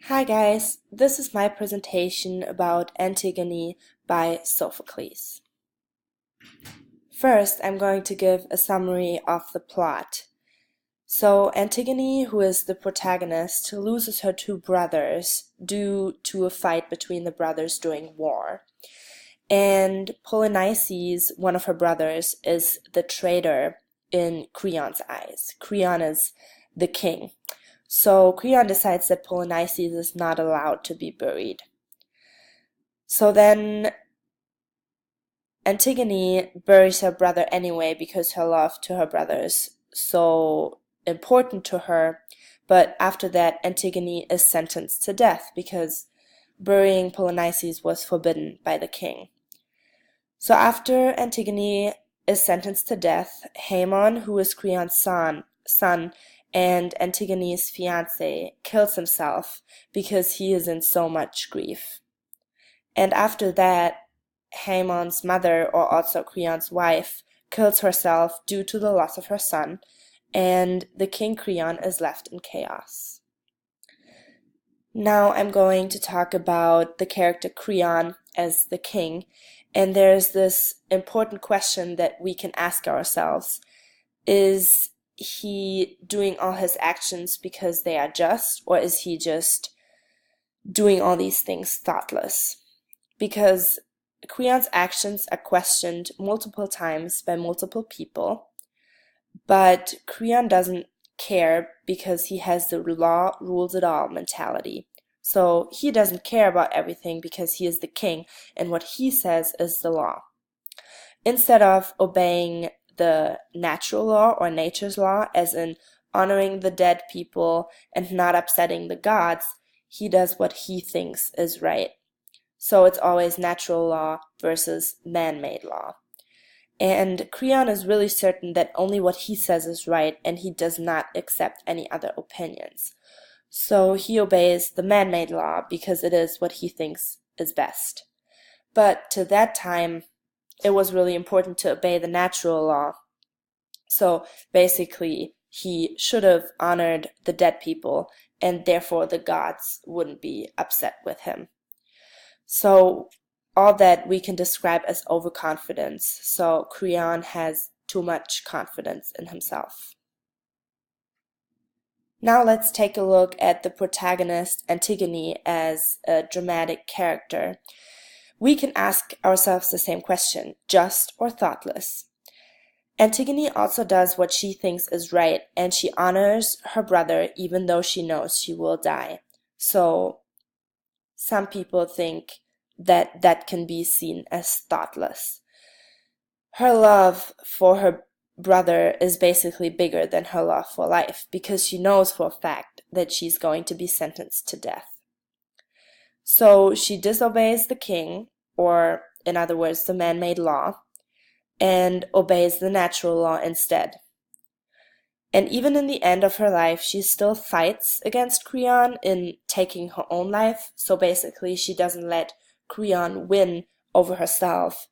Hi guys, this is my presentation about Antigone by Sophocles. First, I'm going to give a summary of the plot. So, Antigone, who is the protagonist, loses her two brothers due to a fight between the brothers during war. And Polynices, one of her brothers, is the traitor in Creon's eyes. Creon is the king. So Creon decides that Polynices is not allowed to be buried. So then Antigone buries her brother anyway because her love to her brother is so important to her. But after that, Antigone is sentenced to death because burying Polynices was forbidden by the king. So after Antigone is sentenced to death, Haemon, who is Creon's son and Antigone's fiance, kills himself because he is in so much grief. And after that, Haemon's mother, or also Creon's wife, kills herself due to the loss of her son, and the King Creon is left in chaos. Now I'm going to talk about the character Creon as the king, and there's this important question that we can ask ourselves. Is he doing all his actions because they are just, or is he just doing all these things thoughtless? Because Creon's actions are questioned multiple times by multiple people, but Creon doesn't care because he has the law rules it all mentality. So he doesn't care about everything because he is the king, and what he says is the law. Instead of obeying the natural law or nature's law, as in honoring the dead people and not upsetting the gods, he does what he thinks is right. So it's always natural law versus man-made law. And Creon is really certain that only what he says is right, and he does not accept any other opinions. So he obeys the man-made law because it is what he thinks is best. But to that time, it was really important to obey the natural law. So basically, he should have honored the dead people, and therefore the gods wouldn't be upset with him. So all that we can describe as overconfidence. So Creon has too much confidence in himself. Now let's take a look at the protagonist Antigone as a dramatic character. We can ask ourselves the same question, just or thoughtless? Antigone also does what she thinks is right, and she honors her brother even though she knows she will die. So some people think that that can be seen as thoughtless. Her love for her brother is basically bigger than her love for life because she knows for a fact that she's going to be sentenced to death. So she disobeys the king, or in other words, the man-made law, and obeys the natural law instead. And even in the end of her life, she still fights against Creon in taking her own life. So basically, she doesn't let Creon win over herself.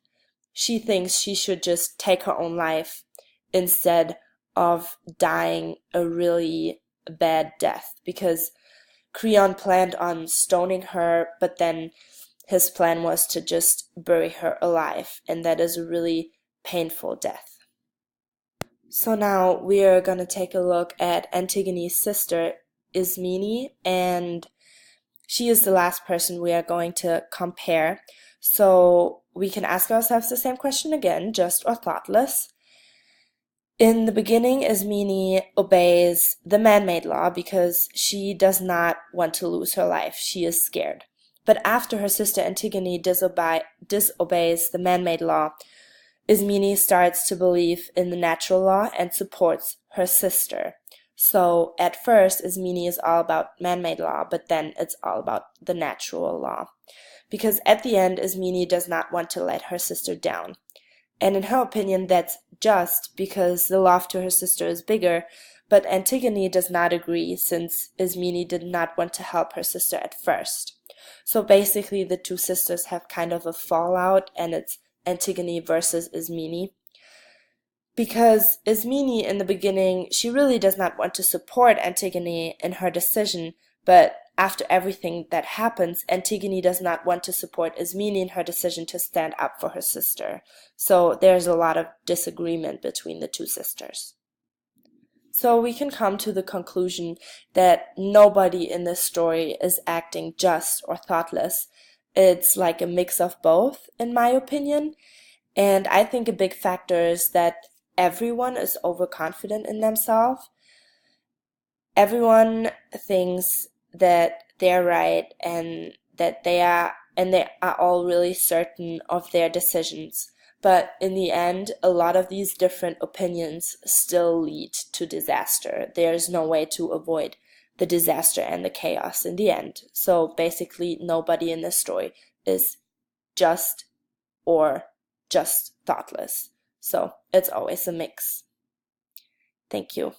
She thinks she should just take her own life instead of dying a really bad death, because Creon planned on stoning her, but then his plan was to just bury her alive, and that is a really painful death. So now we are going to take a look at Antigone's sister, Ismene, and she is the last person we are going to compare. So we can ask ourselves the same question again, just or thoughtless. In the beginning, Ismene obeys the man-made law because she does not want to lose her life. She is scared. But after her sister Antigone disobeys the man-made law, Ismene starts to believe in the natural law and supports her sister. So at first, Ismene is all about man-made law, but then it's all about the natural law. Because at the end, Ismene does not want to let her sister down. And in her opinion, that's just because the love to her sister is bigger, but Antigone does not agree since Ismene did not want to help her sister at first. So basically, the two sisters have kind of a fallout, and it's Antigone versus Ismene. Because Ismene, in the beginning, she really does not want to support Antigone in her decision, But after everything that happens, Antigone does not want to support Ismene in her decision to stand up for her sister. So there's a lot of disagreement between the two sisters. So we can come to the conclusion that nobody in this story is acting just or thoughtless. It's like a mix of both, in my opinion. And I think a big factor is that everyone is overconfident in themselves. Everyone thinks that they're right and they are all really certain of their decisions. But in the end, a lot of these different opinions still lead to disaster. There's no way to avoid the disaster and the chaos in the end. So basically, nobody in this story is just or just thoughtless. So it's always a mix. Thank you.